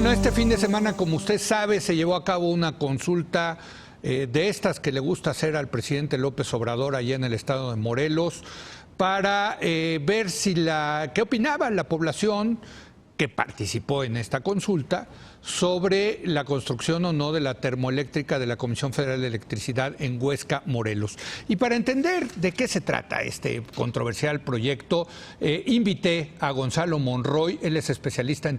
Bueno, este fin de semana, como usted sabe, se llevó a cabo una consulta de estas que le gusta hacer al presidente López Obrador allá en el estado de Morelos para ver si qué opinaba la población que participó en esta consulta sobre la construcción o no de la termoeléctrica de la Comisión Federal de Electricidad en Huesca, Morelos. Y para entender de qué se trata este controversial proyecto, invité a Gonzalo Monroy. Él es especialista en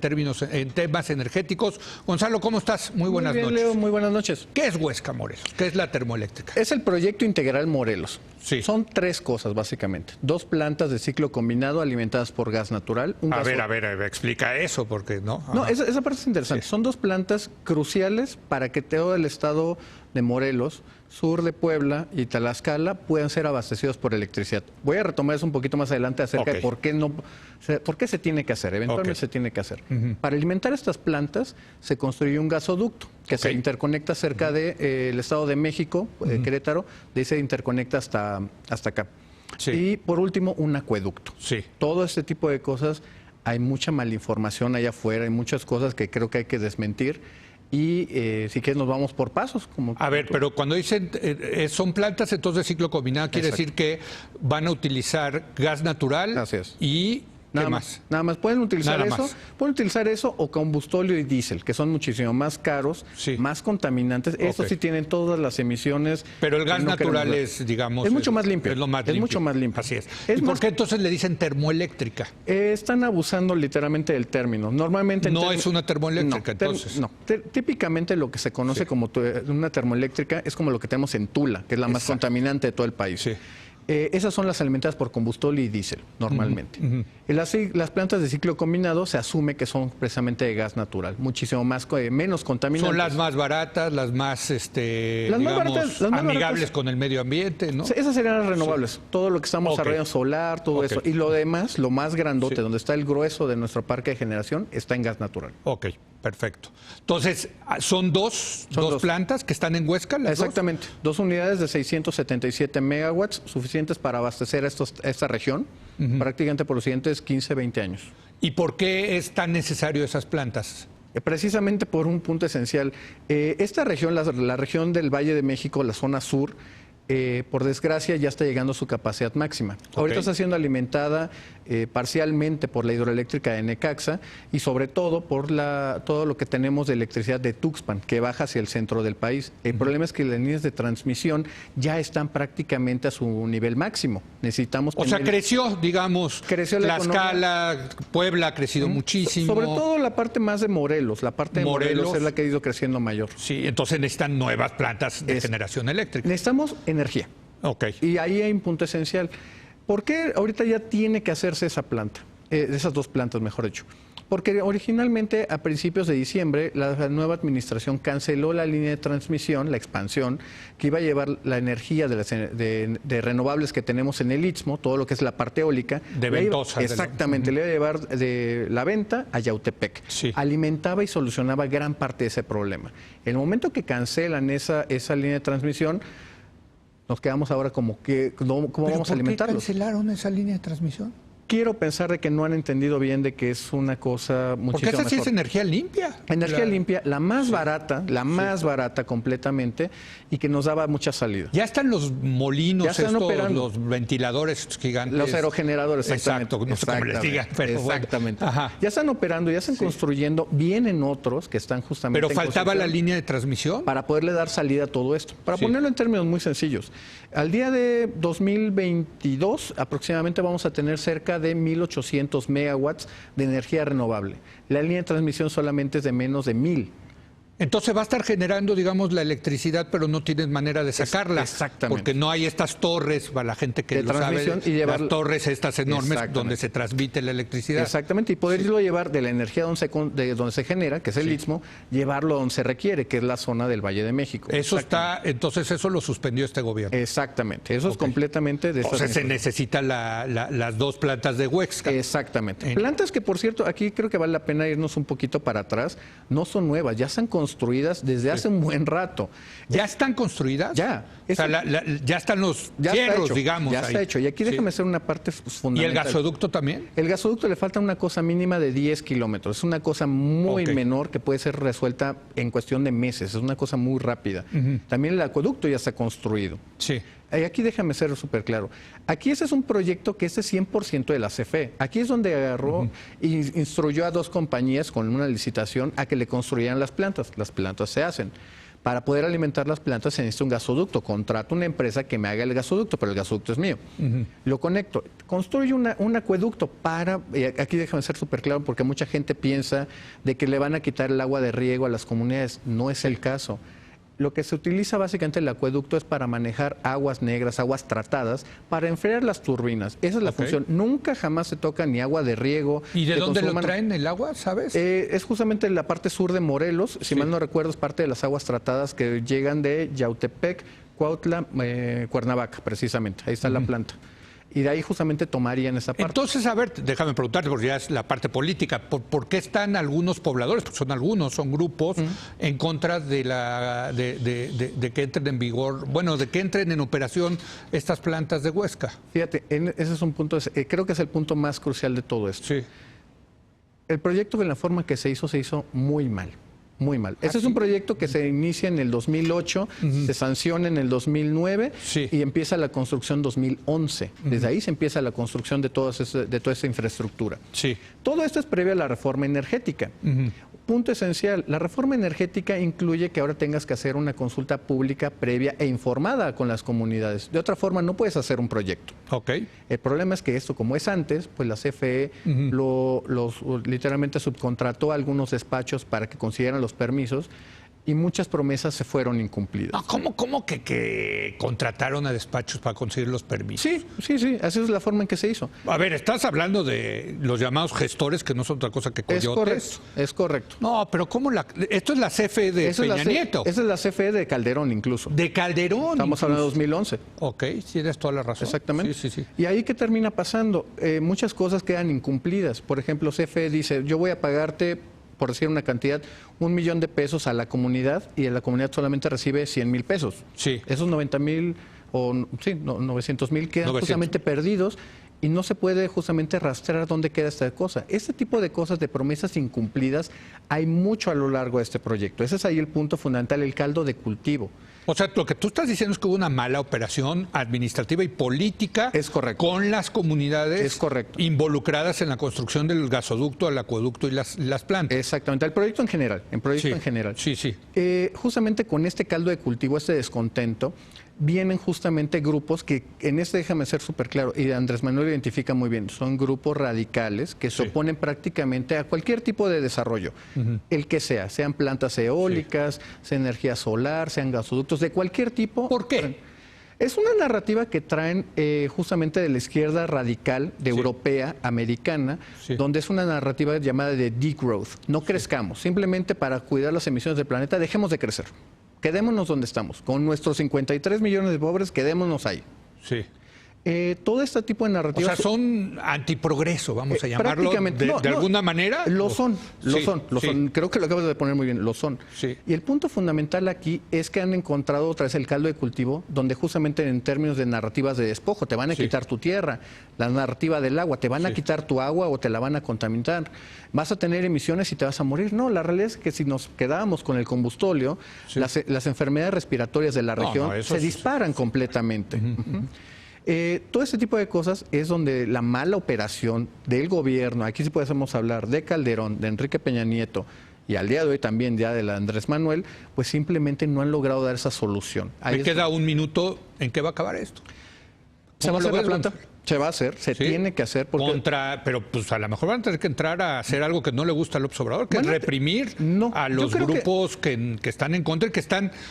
temas energéticos. Gonzalo, ¿cómo estás? Muy buenas noches. Leo, muy buenas noches. ¿Qué es Huesca, Morelos? ¿Qué es la termoeléctrica? Es el proyecto integral Morelos. Sí. Son tres cosas, básicamente. 2 plantas de ciclo combinado alimentadas por gas natural. A ver, explica eso, porque no. No, esa parte es interesante. Sí. Son 2 plantas cruciales para que todo el estado de Morelos, sur de Puebla y Tlaxcala puedan ser abastecidos por electricidad. Voy a retomar eso un poquito más adelante acerca de por qué se tiene que hacer, eventualmente se tiene que hacer. Para alimentar estas plantas se construyó un gasoducto que se interconecta cerca del Estado de México, Querétaro, de ahí se interconecta hasta acá. Sí. Y por último, un acueducto. Sí. Todo este tipo de cosas, hay mucha malinformación allá afuera, hay muchas cosas que creo que hay que desmentir. Y si quieres nos vamos por pasos. Pero cuando dicen son plantas entonces de ciclo combinado, quiere decir que van a utilizar gas natural. Así es. Y Nada más. Pueden utilizar eso o combustóleo y diésel, que son muchísimo más caros, más contaminantes. Estos sí tienen todas las emisiones. Pero el gas natural es, digamos... Es mucho más limpio. Es lo más limpio. Mucho más limpio. Así es. ¿Y por qué entonces le dicen termoeléctrica? Están abusando literalmente del término. Normalmente... No es una termoeléctrica, entonces. No. Típicamente lo que se conoce como una termoeléctrica es como lo que tenemos en Tula, que es la más contaminante de todo el país. Sí. Esas son las alimentadas por combustóleo y diésel, normalmente. Las plantas de ciclo combinado se asume que son precisamente de gas natural, muchísimo menos contaminantes. Son las más baratas, las más, amigables con el medio ambiente, ¿no? Esas serían las renovables. Todo lo que estamos desarrollando, solar, todo eso. Y lo demás, lo más grandote, donde está el grueso de nuestro parque de generación, está en gas natural. Ok. Perfecto. Entonces, ¿son dos plantas que están en Huesca? Exactamente. 2 unidades de 677 megawatts, suficientes para abastecer esta región, prácticamente por los siguientes 15, 20 años. ¿Y por qué es tan necesario esas plantas? Precisamente por un punto esencial. Esta región, la región del Valle de México, la zona sur, por desgracia ya está llegando a su capacidad máxima. Ahorita está siendo alimentada parcialmente por la hidroeléctrica de Necaxa y sobre todo por todo lo que tenemos de electricidad de Tuxpan, que baja hacia el centro del país. El problema es que las líneas de transmisión ya están prácticamente a su nivel máximo. Necesitamos... O sea, creció, digamos, Tlaxcala, Puebla ha crecido muchísimo. Sobre todo la parte más de Morelos. La parte de Morelos es la que ha ido creciendo mayor. Sí, entonces necesitan nuevas plantas de generación eléctrica. Necesitamos energía. Y ahí hay un punto esencial. ¿Por qué ahorita ya tiene que hacerse esa planta? Esas 2 plantas, mejor dicho. Porque originalmente, a principios de diciembre, la nueva administración canceló la línea de transmisión, la expansión, que iba a llevar la energía de renovables que tenemos en el Istmo, todo lo que es la parte eólica. De Ventosa. Exactamente, le iba a llevar de la venta a Yautepec. Sí. Alimentaba y solucionaba gran parte de ese problema. En el momento que cancelan esa línea de transmisión, nos quedamos ahora como que, ¿cómo vamos a alimentarlos? ¿Por qué cancelaron esa línea de transmisión? Quiero pensar de que no han entendido bien de que es una cosa muchísimo Porque esa mejor. sí es energía limpia. Energía limpia, la más barata, barata completamente y que nos daba mucha salida. Ya están los molinos, ya están operando. Los ventiladores gigantes. Los aerogeneradores, exactamente. Exacto, no sé cómo les digan. Pero exactamente. Bueno. Ya están operando, ya están construyendo, vienen otros que están justamente Pero faltaba la línea de transmisión. Para poderle dar salida a todo esto. Para ponerlo en términos muy sencillos. Al día de 2022 aproximadamente vamos a tener cerca de 1.800 megawatts de energía renovable. La línea de transmisión solamente es de menos de 1.000. Entonces va a estar generando, digamos, la electricidad, pero no tienes manera de sacarla. Exactamente. Porque no hay estas torres, para la gente que lo sabe, las torres estas enormes donde se transmite la electricidad. Exactamente, y poderlo llevar de la energía de donde se genera, que es el Istmo, llevarlo donde se requiere, que es la zona del Valle de México. Eso está, entonces eso lo suspendió este gobierno. Exactamente, eso es completamente de Entonces se necesita las 2 plantas de Huesca. Exactamente. Plantas que, por cierto, aquí creo que vale la pena irnos un poquito para atrás, no son nuevas, ya se han construido construidas desde hace un buen rato. ¿Ya están construidas? Ya. O sea, ya están los fierros, digamos. Ya está hecho. Y aquí déjame hacer una parte fundamental. ¿Y el gasoducto también? El gasoducto le falta una cosa mínima de 10 kilómetros. Es una cosa muy menor que puede ser resuelta en cuestión de meses. Es una cosa muy rápida. También el acueducto ya está construido. Sí. Aquí déjame ser súper claro. Aquí ese es un proyecto que es de 100% de la CFE. Aquí es donde agarró y instruyó a 2 compañías con una licitación a que le construyeran las plantas. Las plantas se hacen. Para poder alimentar las plantas se necesita un gasoducto. Contrato una empresa que me haga el gasoducto, pero el gasoducto es mío. Lo conecto. Construyo un acueducto para... Aquí déjame ser súper claro porque mucha gente piensa de que le van a quitar el agua de riego a las comunidades. No es el caso. Lo que se utiliza básicamente el acueducto es para manejar aguas negras, aguas tratadas, para enfriar las turbinas. Esa es la función. Nunca jamás se toca ni agua de riego. ¿Y de dónde lo traen el agua, sabes? Es justamente en la parte sur de Morelos. Si mal no recuerdo, es parte de las aguas tratadas que llegan de Yautepec, Cuautla, Cuernavaca, precisamente. Ahí está la planta. Y de ahí justamente tomarían esa parte. Entonces, a ver, déjame preguntarte, porque ya es la parte política, ¿por qué están algunos pobladores, porque son algunos, son grupos, en contra de que entren en vigor, bueno, de que entren en operación estas plantas de Huesca? Fíjate, ese es un punto, creo que es el punto más crucial de todo esto. Sí. El proyecto en la forma que se hizo muy mal. Muy mal. Este es un proyecto que se inicia en el 2008, se sanciona en el 2009 y empieza la construcción en 2011. Desde ahí se empieza la construcción de toda esa infraestructura. Sí. Todo esto es previo a la reforma energética. Punto esencial, la reforma energética incluye que ahora tengas que hacer una consulta pública previa e informada con las comunidades. De otra forma no puedes hacer un proyecto. El problema es que esto, como es antes, pues la CFE literalmente subcontrató a algunos despachos para que consiguieran los permisos y muchas promesas se fueron incumplidas. No, ¿cómo que contrataron a despachos para conseguir los permisos? Sí, así es la forma en que se hizo. A ver, estás hablando de los llamados gestores, que no son otra cosa que coyotes. Es correcto. No, pero esto es la CFE de Peña Nieto. Esa es la CFE de Calderón incluso. De Calderón. Estamos hablando de 2011. Ok, tienes toda la razón. Exactamente. Sí. Y ahí, ¿qué termina pasando? Muchas cosas quedan incumplidas. Por ejemplo, CFE dice, yo voy a pagarte, por decir una cantidad, $1,000,000 a la comunidad y la comunidad solamente recibe 100,000 pesos. Sí. Esos 90,000 o 900,000 quedan justamente perdidos y no se puede justamente rastrear dónde queda esta cosa. Este tipo de cosas, de promesas incumplidas, hay mucho a lo largo de este proyecto. Ese es ahí el punto fundamental, el caldo de cultivo. O sea, lo que tú estás diciendo es que hubo una mala operación administrativa y política. Es correcto. Con las comunidades. Es correcto. Involucradas en la construcción del gasoducto, el acueducto y las plantas. Exactamente. El proyecto en general. Sí. Justamente con este caldo de cultivo, este descontento, vienen justamente grupos que, en este déjame ser súper claro, y Andrés Manuel lo identifica muy bien, son grupos radicales que se oponen prácticamente a cualquier tipo de desarrollo, el que sea, sean plantas eólicas, sea energía solar, sean gasoductos, de cualquier tipo. ¿Por qué? Es una narrativa que traen justamente de la izquierda radical, europea, americana, donde es una narrativa llamada de degrowth. No crezcamos, simplemente para cuidar las emisiones del planeta, dejemos de crecer. Quedémonos donde estamos. Con nuestros 53 millones de pobres, quedémonos ahí. Sí. Todo este tipo de narrativas... O sea, son antiprogreso, vamos a llamarlo, de alguna manera. Lo son. Creo que lo acabas de poner muy bien, lo son. Sí. Y el punto fundamental aquí es que han encontrado otra vez el caldo de cultivo, donde justamente en términos de narrativas de despojo, te van a quitar tu tierra, la narrativa del agua, te van a quitar tu agua o te la van a contaminar, vas a tener emisiones y te vas a morir. No, la realidad es que si nos quedábamos con el combustóleo, las enfermedades respiratorias de la región se disparan completamente. Todo este tipo de cosas es donde la mala operación del gobierno, aquí sí podemos hablar de Calderón, de Enrique Peña Nieto y al día de hoy también ya de la Andrés Manuel, pues simplemente no han logrado dar esa solución. Me queda un minuto, ¿en qué va a acabar esto? ¿Se va a hacer la planta? Se va a hacer, se tiene que hacer. Pero pues a lo mejor van a tener que entrar a hacer algo que no le gusta al López Obrador, que es reprimir a los grupos que están en contra y que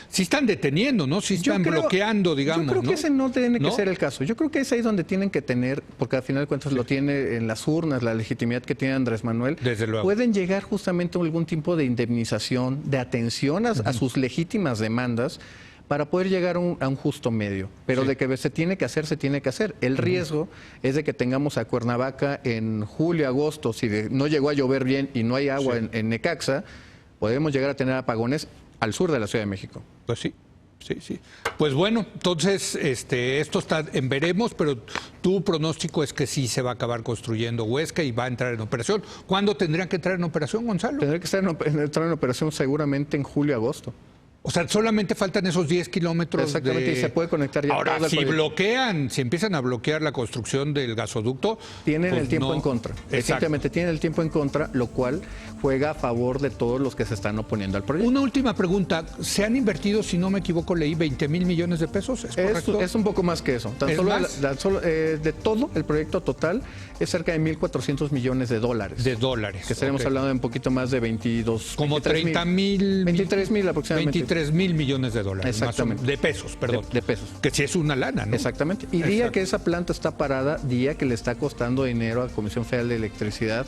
sí están deteniendo, ¿no? Sí están bloqueando, digamos. Yo creo que ese no tiene que ser el caso. Yo creo que es ahí donde tienen que tener, porque al final de cuentas lo tiene en las urnas, la legitimidad que tiene Andrés Manuel. Desde luego. Pueden llegar justamente a algún tipo de indemnización, de atención a sus legítimas demandas, para poder llegar a un justo medio. Pero de que se tiene que hacer, se tiene que hacer. El riesgo es de que tengamos a Cuernavaca en julio, agosto, si no llegó a llover bien y no hay agua en Necaxa, podemos llegar a tener apagones al sur de la Ciudad de México. Pues sí. Sí. Pues bueno, entonces esto está en veremos, pero tu pronóstico es que sí se va a acabar construyendo Huesca y va a entrar en operación. ¿Cuándo tendrían que entrar en operación, Gonzalo? Tendría que entrar en operación seguramente en julio, agosto. O sea, solamente faltan esos 10 kilómetros. Exactamente, y se puede conectar ya. Ahora, si empiezan a bloquear la construcción del gasoducto... Tienen pues el tiempo en contra. Exactamente, tienen el tiempo en contra, lo cual juega a favor de todos los que se están oponiendo al proyecto. Una última pregunta. ¿Se han invertido, si no me equivoco, leí 20,000 millones de pesos? ¿Es correcto? Es un poco más que eso. De todo el proyecto total es cerca de 1.400 millones de dólares. De dólares. Que estaremos hablando de un poquito más de 22... Como 30,000... 23,000 aproximadamente. 23,000 millones de dólares. Exactamente. De pesos, perdón. De pesos. Que sí es una lana, ¿no? Exactamente. Y día que esa planta está parada, día que le está costando dinero a la Comisión Federal de Electricidad,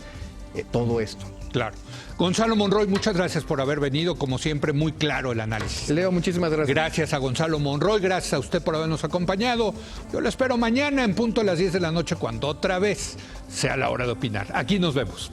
todo esto. Claro. Gonzalo Monroy, muchas gracias por haber venido. Como siempre, muy claro el análisis. Leo, muchísimas gracias. Gracias a Gonzalo Monroy, gracias a usted por habernos acompañado. Yo lo espero mañana en punto a las 10 de la noche, cuando otra vez sea la hora de opinar. Aquí nos vemos.